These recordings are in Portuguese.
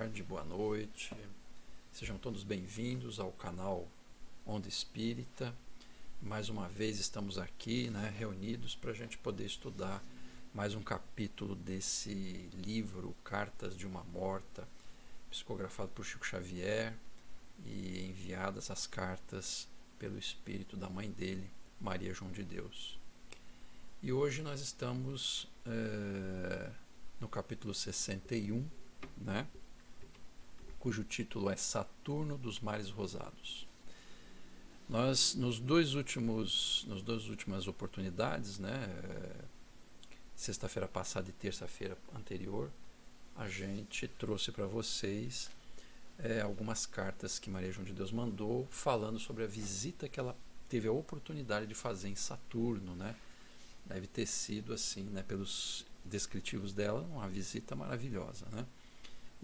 tarde, boa noite. Sejam todos bem-vindos ao canal Onda Espírita. Mais uma vez estamos aqui, reunidos para a gente poder estudar mais um capítulo desse livro, Cartas de uma Morta, psicografado por Chico Xavier e enviadas as cartas pelo espírito da mãe dele, Maria João de Deus. E hoje nós estamos no capítulo 61, cujo título é Saturno dos Mares Rosados. Nós, nas duas últimas oportunidades, sexta-feira passada e terça-feira anterior, a gente trouxe para vocês algumas cartas que Maria João de Deus mandou, falando sobre a visita que ela teve a oportunidade de fazer em Saturno, Deve ter sido assim, pelos descritivos dela, uma visita maravilhosa,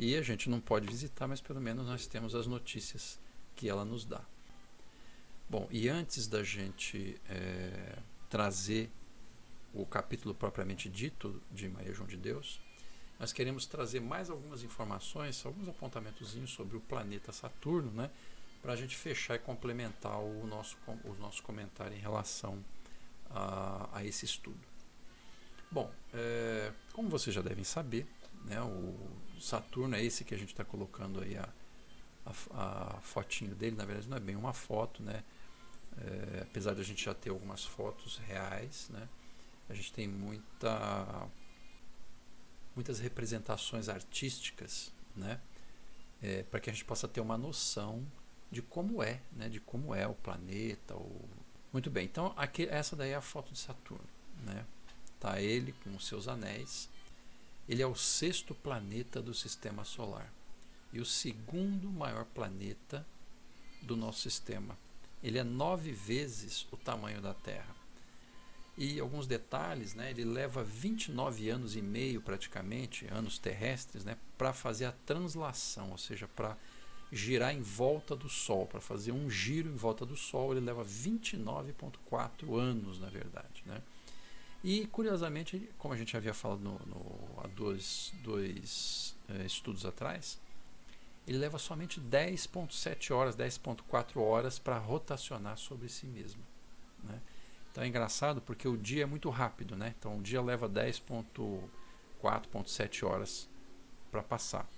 E a gente não pode visitar, mas pelo menos nós temos as notícias que ela nos dá. Bom, e antes da gente trazer o capítulo propriamente dito de Maria João de Deus, nós queremos trazer mais algumas informações, alguns apontamentozinhos sobre o planeta Saturno, para a gente fechar e complementar o nosso comentário em relação a esse estudo. Bom, como vocês já devem saber, o Saturno é esse que a gente está colocando aí a fotinho dele. Na verdade não é bem uma foto, apesar de a gente já ter algumas fotos reais, a gente tem muitas representações artísticas, para que a gente possa ter uma noção de como é, o planeta. Muito bem, então essa daí é a foto de Saturno, Tá ele com os seus anéis. Ele é o 6º planeta do Sistema Solar e o 2º maior planeta do nosso sistema. Ele é 9 vezes o tamanho da Terra. E alguns detalhes, ele leva 29 anos e meio praticamente, anos terrestres, para fazer a translação, ou seja, para girar em volta do Sol, para fazer um giro em volta do Sol. Ele leva 29,4 anos, na verdade, E, curiosamente, como a gente havia falado há dois estudos atrás, ele leva somente 10,7 horas, 10,4 horas para rotacionar sobre si mesmo. Então é engraçado porque o dia é muito rápido, Então o dia leva 10,4, 7 horas para passar.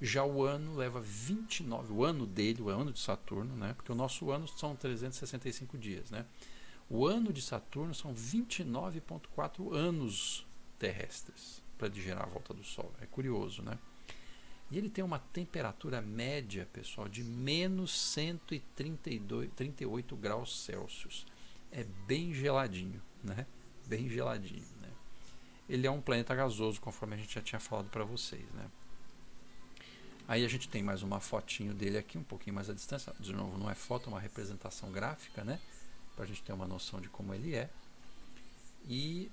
Já o ano leva 29, o ano de Saturno, porque o nosso ano são 365 dias, O ano de Saturno são 29,4 anos terrestres para girar a volta do Sol. É curioso, E ele tem uma temperatura média, pessoal, de menos 138 graus Celsius. É bem geladinho, Bem geladinho, Ele é um planeta gasoso, conforme a gente já tinha falado para vocês, Aí a gente tem mais uma fotinho dele aqui, um pouquinho mais à distância. De novo, não é foto, é uma representação gráfica, para a gente ter uma noção de como ele é. E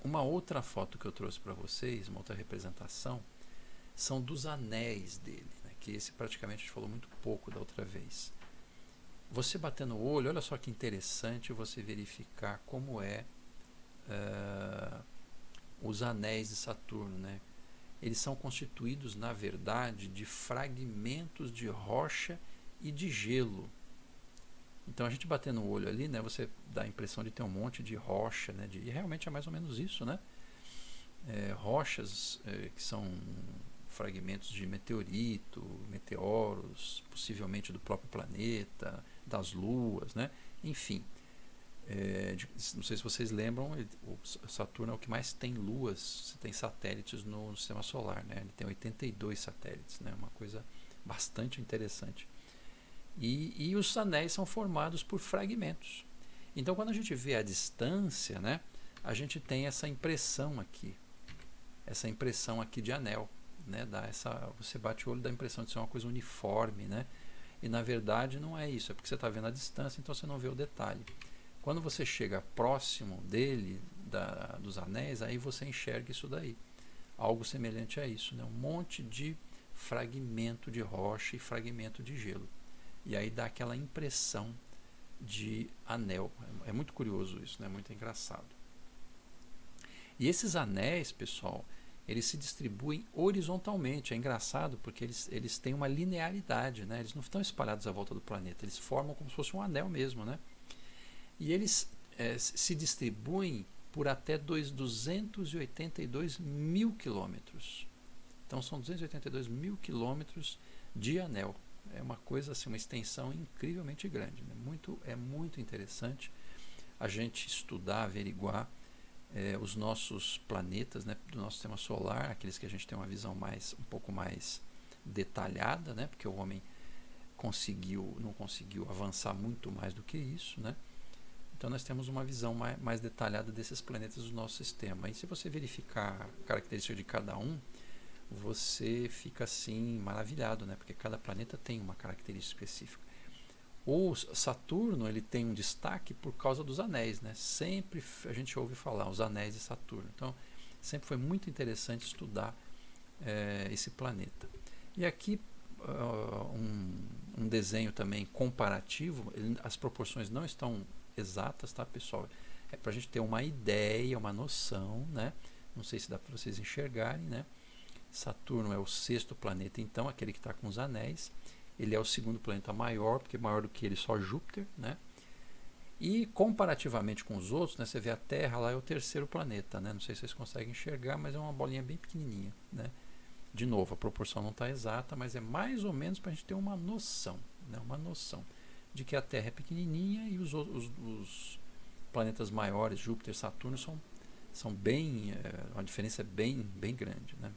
uma outra foto que eu trouxe para vocês, uma outra representação, são dos anéis dele, que esse praticamente a gente falou muito pouco da outra vez. Você batendo o olho, olha só que interessante você verificar como os anéis de Saturno, Eles são constituídos, na verdade, de fragmentos de rocha e de gelo. Então a gente batendo o olho ali, você dá a impressão de ter um monte de rocha, e realmente é mais ou menos isso, rochas que são fragmentos de meteorito, meteoros, possivelmente do próprio planeta, das luas, Enfim, não sei se vocês lembram, o Saturno é o que mais tem luas, você tem satélites no sistema solar, Ele tem 82 satélites, uma coisa bastante interessante. E os anéis são formados por fragmentos. Então, quando a gente vê a distância, a gente tem essa impressão aqui de anel, você bate o olho, dá a impressão de ser uma coisa uniforme, E na verdade não é isso, é porque você está vendo a distância, então você não vê o detalhe. Quando você chega próximo dele, dos anéis, aí você enxerga isso daí, algo semelhante a isso, um monte de fragmento de rocha e fragmento de gelo. E aí dá aquela impressão de anel. É muito curioso isso, muito engraçado. E esses anéis, pessoal, eles se distribuem horizontalmente. É engraçado porque eles têm uma linearidade, né? Eles não estão espalhados à volta do planeta, eles formam como se fosse um anel mesmo, né? E eles se distribuem por até 282 mil quilômetros. Então são 282 mil quilômetros de anel. É uma coisa assim, uma extensão incrivelmente grande, né? É muito interessante a gente estudar, averiguar os nossos planetas, né, do nosso sistema solar, aqueles que a gente tem uma visão um pouco mais detalhada, né, porque o homem não conseguiu avançar muito mais do que isso, né? Então nós temos uma visão mais detalhada desses planetas do nosso sistema. E se você verificar a característica de cada um, você fica assim maravilhado, né? Porque cada planeta tem uma característica específica. O Saturno, ele tem um destaque por causa dos anéis, né? Sempre a gente ouve falar os anéis de Saturno. Então sempre foi muito interessante estudar esse planeta. E aqui um desenho também comparativo. As proporções não estão exatas, tá, pessoal? É para a gente ter uma ideia, uma noção, né? Não sei se dá para vocês enxergarem, né? Saturno é o sexto planeta, então, aquele que está com os anéis. Ele é o segundo planeta maior, porque maior do que ele só Júpiter, né? E comparativamente com os outros, né, você vê a Terra lá é o terceiro planeta, né? Não sei se vocês conseguem enxergar, mas é uma bolinha bem pequenininha, né? De novo, a proporção não está exata, mas é mais ou menos para a gente ter uma noção, né? Uma noção de que a Terra é pequenininha e os planetas maiores, Júpiter, Saturno, são bem, uma diferença bem grande, né?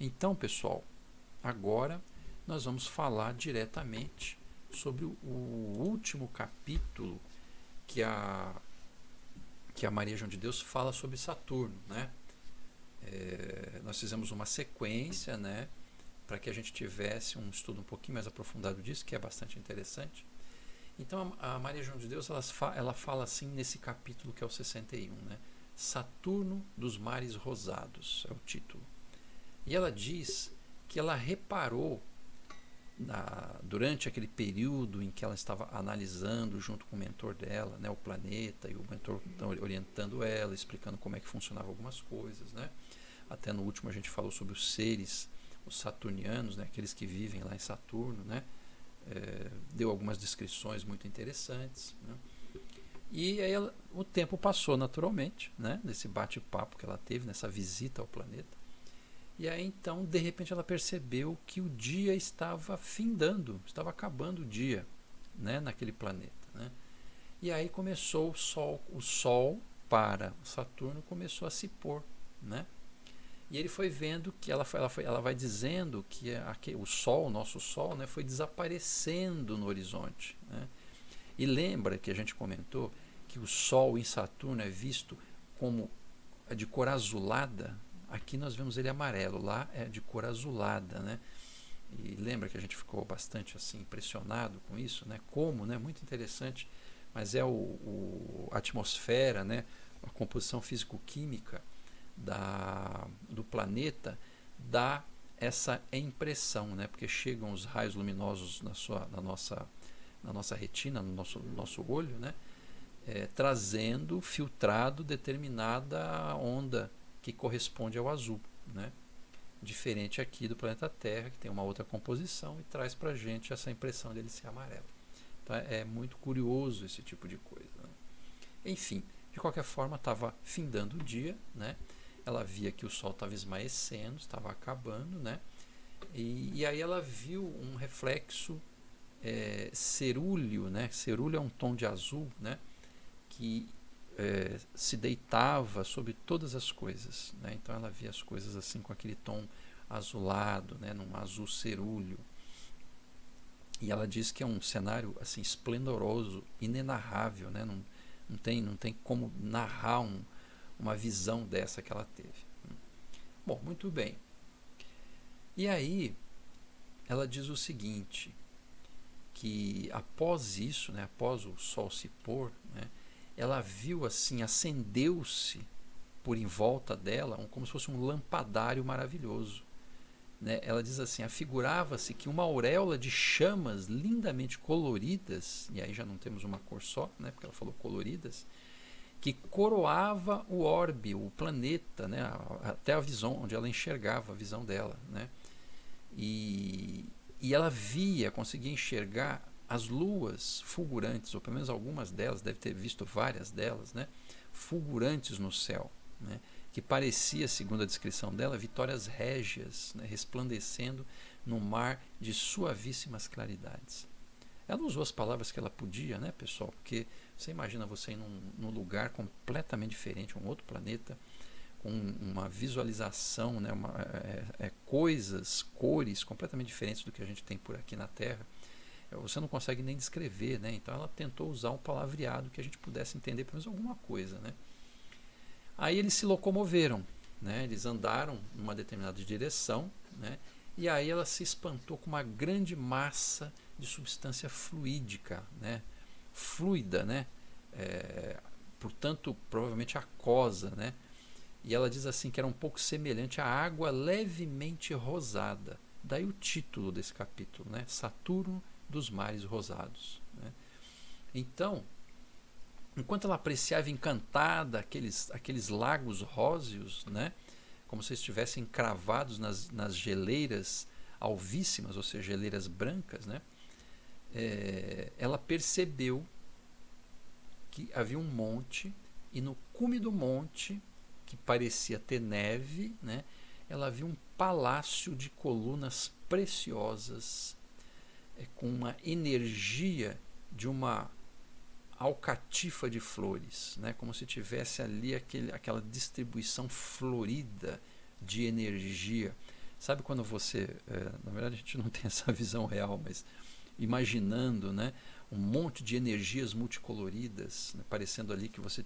Então, pessoal, agora nós vamos falar diretamente sobre o último capítulo que a Maria João de Deus fala sobre Saturno, né? Nós fizemos uma sequência, né, para que a gente tivesse um estudo um pouquinho mais aprofundado disso, que é bastante interessante. Então a Maria João de Deus ela fala assim nesse capítulo que é o 61, né? Saturno dos Mares Rosados é o título. E ela diz que ela reparou durante aquele período em que ela estava analisando junto com o mentor dela, né, o planeta, e o mentor orientando ela, explicando como é que funcionavam algumas coisas, né? Até no último a gente falou sobre os seres, os saturnianos, né, aqueles que vivem lá em Saturno, né? Deu algumas descrições muito interessantes, né? E aí o tempo passou naturalmente, né, nesse bate-papo que ela teve, nessa visita ao planeta. E aí então, de repente, ela percebeu que o dia estava findando, estava acabando o dia, né, naquele planeta, né? E aí começou o Sol para Saturno começou a se pôr, né? E ele foi vendo que ela vai dizendo que o Sol, o nosso Sol, né, foi desaparecendo no horizonte, né? E lembra que a gente comentou que o Sol em Saturno é visto como de cor azulada. Aqui nós vemos ele amarelo, lá é de cor azulada, né? E lembra que a gente ficou bastante assim impressionado com isso, né? Como, né? Muito interessante, mas é a atmosfera, né? A composição físico-química do planeta dá essa impressão, né? Porque chegam os raios luminosos na nossa retina, no nosso olho, né? Trazendo, filtrado determinada onda que corresponde ao azul, né? Diferente aqui do planeta Terra, que tem uma outra composição e traz para a gente essa impressão dele ser amarelo. Então é muito curioso esse tipo de coisa, né? Enfim, de qualquer forma, estava findando o dia, né? Ela via que o Sol estava esmaecendo, estava acabando, né? E aí ela viu um reflexo cerúleo, né? Cerúleo é um tom de azul, né? Que se deitava sobre todas as coisas, né? Então ela via as coisas assim com aquele tom azulado, né? Num azul cerúleo. E ela diz que é um cenário assim esplendoroso, inenarrável, né? Não tem como narrar uma visão dessa que ela teve. Bom, muito bem. E aí ela diz o seguinte, que após isso, né? Após o Sol se pôr, né? Ela viu assim, acendeu-se por em volta dela como se fosse um lampadário maravilhoso, né? Ela diz assim, afigurava-se que uma auréola de chamas lindamente coloridas, e aí já não temos uma cor só, né? Porque ela falou coloridas, que coroava o orbe, o planeta, né? Até a visão, onde ela enxergava a visão dela, né? E ela conseguia enxergar as luas fulgurantes, ou pelo menos algumas delas, deve ter visto várias delas, né? Fulgurantes no céu, né? Que parecia, segundo a descrição dela, vitórias régias, né? Resplandecendo no mar de suavíssimas claridades. Ela usou as palavras que ela podia, né, pessoal? Porque você imagina você ir num lugar completamente diferente, um outro planeta, com uma visualização, né, coisas, cores completamente diferentes do que a gente tem por aqui na Terra. Você não consegue nem descrever, né? Então ela tentou usar um palavreado que a gente pudesse entender pelo menos alguma coisa, né? Aí eles se locomoveram, né? Eles andaram numa determinada direção, né? E aí ela se espantou com uma grande massa de substância fluídica, né? Fluida, né? Portanto, provavelmente aquosa, né? E ela diz assim que era um pouco semelhante à água levemente rosada. Daí o título desse capítulo, né? Saturno dos mares rosados, né? Então, enquanto ela apreciava encantada aqueles lagos róseos, né? Como se estivessem cravados nas geleiras alvíssimas, ou seja, geleiras brancas, né? Ela percebeu que havia um monte, e no cume do monte, que parecia ter neve, né? Ela viu um palácio de colunas preciosas, com uma energia de uma alcatifa de flores, né? Como se tivesse ali aquela distribuição florida de energia. Sabe quando você, na verdade a gente não tem essa visão real, mas imaginando, né, um monte de energias multicoloridas, né, parecendo ali que você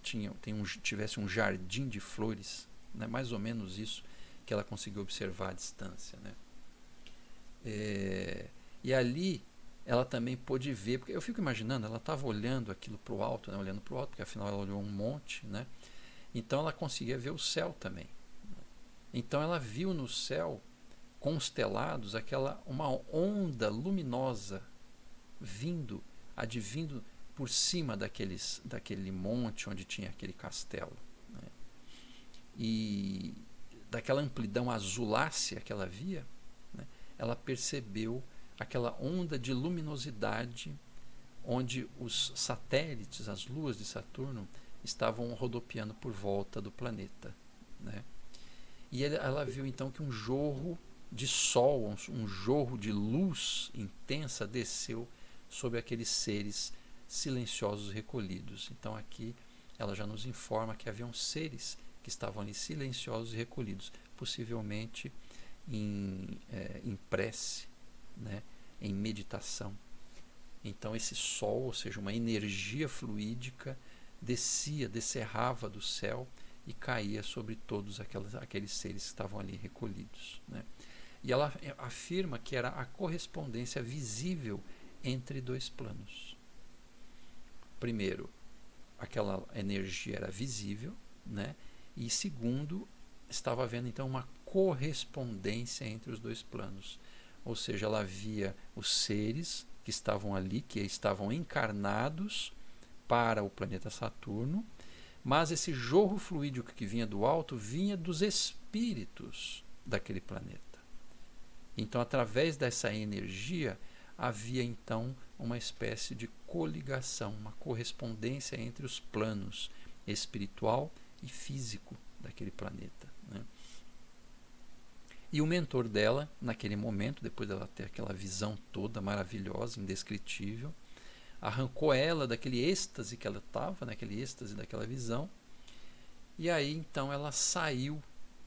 tivesse um jardim de flores, né, mais ou menos isso que ela conseguiu observar à distância, né? E ali ela também pôde ver, porque eu fico imaginando, ela estava olhando aquilo para o alto, né, olhando para o alto, porque afinal ela olhou um monte, né? Então ela conseguia ver o céu também. Então ela viu no céu constelados uma onda luminosa advindo por cima daquele monte onde tinha aquele castelo, né? E daquela amplidão azulácea que ela via, né, ela percebeu aquela onda de luminosidade onde os satélites, as luas de Saturno, estavam rodopiando por volta do planeta, né? E ela viu então que um jorro de sol, um jorro de luz intensa desceu sobre aqueles seres silenciosos recolhidos. Então aqui ela já nos informa que haviam seres que estavam ali silenciosos e recolhidos, possivelmente em prece, né, em meditação. Então esse sol, ou seja, uma energia fluídica, descerrava do céu e caía sobre todos aqueles seres que estavam ali recolhidos, né? E ela afirma que era a correspondência visível entre dois planos. Primeiro, aquela energia era visível, né? E segundo, estava havendo então uma correspondência entre os dois planos. Ou seja, ela via os seres que estavam ali, que estavam encarnados para o planeta Saturno, mas esse jorro fluídico que vinha do alto vinha dos espíritos daquele planeta. Então, através dessa energia, havia então uma espécie de coligação, uma correspondência entre os planos espiritual e físico daquele planeta, né? E o mentor dela, naquele momento, depois dela ter aquela visão toda maravilhosa, indescritível, arrancou ela daquele êxtase que ela estava, naquele êxtase daquela visão, e aí então ela saiu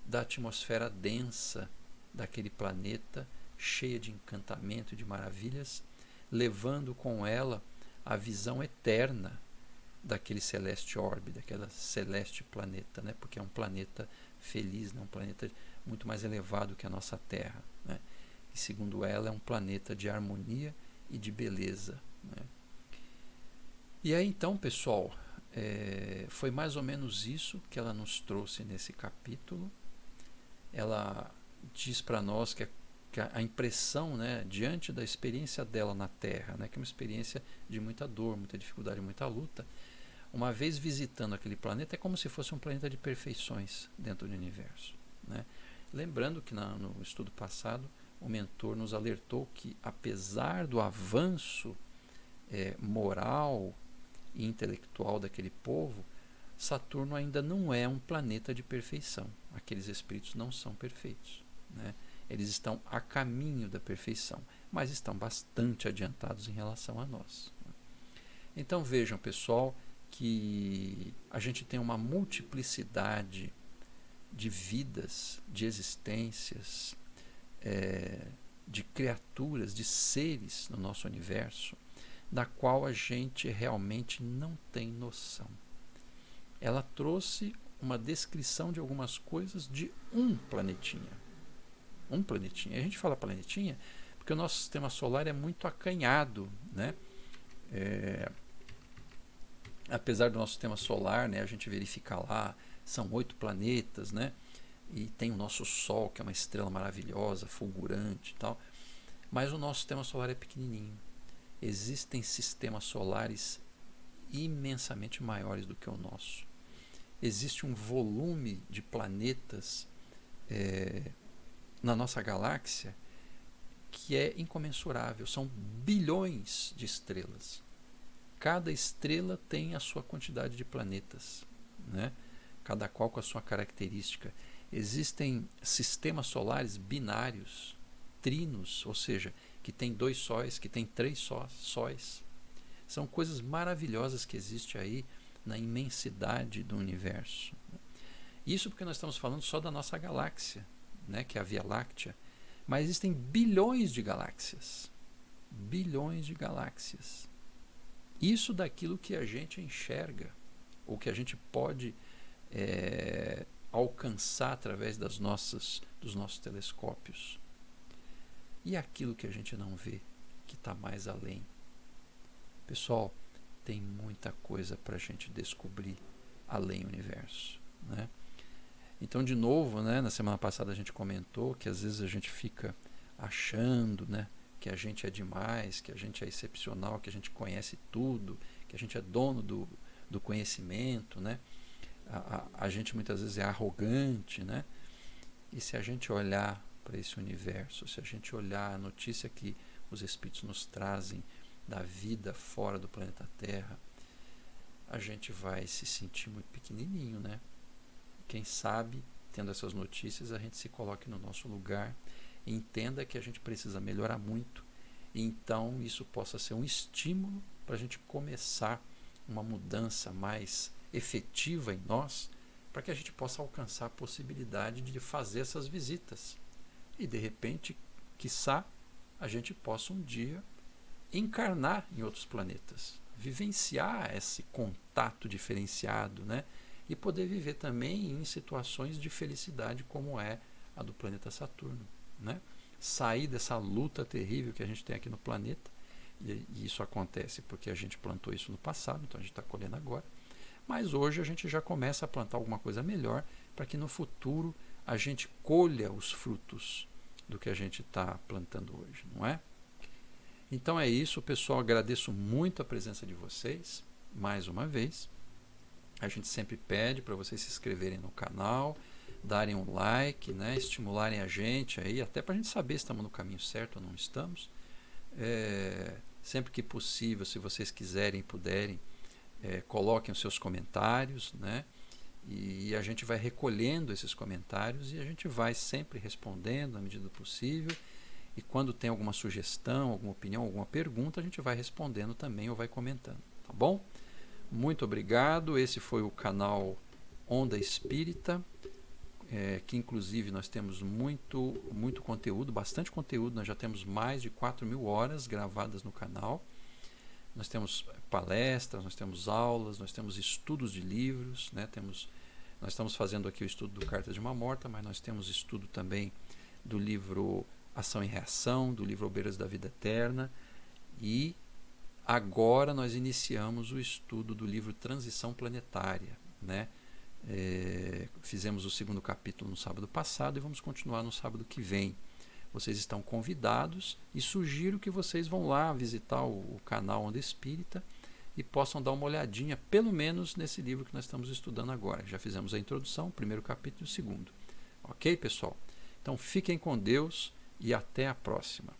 da atmosfera densa daquele planeta, cheia de encantamento e de maravilhas, levando com ela a visão eterna daquele celeste orbe, daquela celeste planeta, né? Porque é um planeta feliz, né? Um planeta muito mais elevado que a nossa Terra, né? E segundo ela é um planeta de harmonia e de beleza, né? E aí então, pessoal, foi mais ou menos isso que ela nos trouxe nesse capítulo. Ela diz para nós que a impressão, né, diante da experiência dela na Terra, né, que é uma experiência de muita dor, muita dificuldade, muita luta, uma vez visitando aquele planeta, é como se fosse um planeta de perfeições dentro do universo, né? Lembrando que no estudo passado, o mentor nos alertou que, apesar do avanço moral e intelectual daquele povo, Saturno ainda não é um planeta de perfeição. Aqueles espíritos não são perfeitos, né? Eles estão a caminho da perfeição, mas estão bastante adiantados em relação a nós. Então vejam, pessoal, que a gente tem uma multiplicidade de vidas, de existências, de criaturas, de seres no nosso universo, da qual a gente realmente não tem noção. Ela trouxe uma descrição de algumas coisas de um planetinha. Um planetinha. A gente fala planetinha porque o nosso sistema solar é muito acanhado, né? Apesar do nosso sistema solar, né, a gente verifica lá, são 8 planetas, né? E tem o nosso Sol, que é uma estrela maravilhosa, fulgurante e tal. Mas o nosso sistema solar é pequenininho. Existem sistemas solares imensamente maiores do que o nosso. Existe um volume de planetas na nossa galáxia que é incomensurável. São bilhões de estrelas. Cada estrela tem a sua quantidade de planetas, né? Cada qual com a sua característica. Existem sistemas solares binários, trinos, ou seja, que tem 2 sóis, que tem 3 sóis. São coisas maravilhosas que existem aí na imensidade do universo. Isso porque nós estamos falando só da nossa galáxia, né, que é a Via Láctea, mas existem bilhões de galáxias. Bilhões de galáxias. Isso daquilo que a gente enxerga, ou que a gente pode alcançar através dos nossos telescópios. E aquilo que a gente não vê, que está mais além. Pessoal, tem muita coisa para a gente descobrir além do universo, né? Então, de novo, né, na semana passada a gente comentou que às vezes a gente fica achando, né, que a gente é demais, que a gente é excepcional, que a gente conhece tudo, que a gente é dono do conhecimento, né? A gente muitas vezes é arrogante, né? E se a gente olhar para esse universo, se a gente olhar a notícia que os espíritos nos trazem da vida fora do planeta Terra, a gente vai se sentir muito pequenininho, né? Quem sabe, tendo essas notícias, a gente se coloque no nosso lugar e entenda que a gente precisa melhorar muito, e então isso possa ser um estímulo para a gente começar uma mudança mais efetiva em nós, para que a gente possa alcançar a possibilidade de fazer essas visitas. E de repente, quiçá, a gente possa um dia encarnar em outros planetas, vivenciar esse contato diferenciado, né? E poder viver também em situações de felicidade como é a do planeta Saturno, né? Sair dessa luta terrível que a gente tem aqui no planeta, e isso acontece porque a gente plantou isso no passado, então a gente está colhendo agora, mas hoje a gente já começa a plantar alguma coisa melhor para que no futuro a gente colha os frutos do que a gente está plantando hoje, não é? Então é isso, pessoal. Agradeço muito a presença de vocês, mais uma vez. A gente sempre pede para vocês se inscreverem no canal, darem um like, né, estimularem a gente aí, até para a gente saber se estamos no caminho certo ou não estamos. Sempre que possível, se vocês quiserem e puderem, coloquem os seus comentários, né? E a gente vai recolhendo esses comentários e a gente vai sempre respondendo na medida do possível. E quando tem alguma sugestão, alguma opinião, alguma pergunta, a gente vai respondendo também ou vai comentando, tá bom? Muito obrigado. Esse foi o canal Onda Espírita, que inclusive nós temos muito conteúdo, bastante conteúdo. Nós já temos mais de 4.000 horas gravadas no canal. Nós temos palestras, nós temos aulas, nós temos estudos de livros, né? Nós estamos fazendo aqui o estudo do Cartas de uma Morta, mas nós temos estudo também do livro Ação e Reação, do livro Obreiros da Vida Eterna, e agora nós iniciamos o estudo do livro Transição Planetária, né? Fizemos o 2º capítulo no sábado passado e vamos continuar no sábado que vem. Vocês estão convidados e sugiro que vocês vão lá visitar o canal Onda Espírita, e possam dar uma olhadinha, pelo menos nesse livro que nós estamos estudando agora. Já fizemos a introdução, o primeiro capítulo e o segundo. Ok, pessoal? Então fiquem com Deus e até a próxima.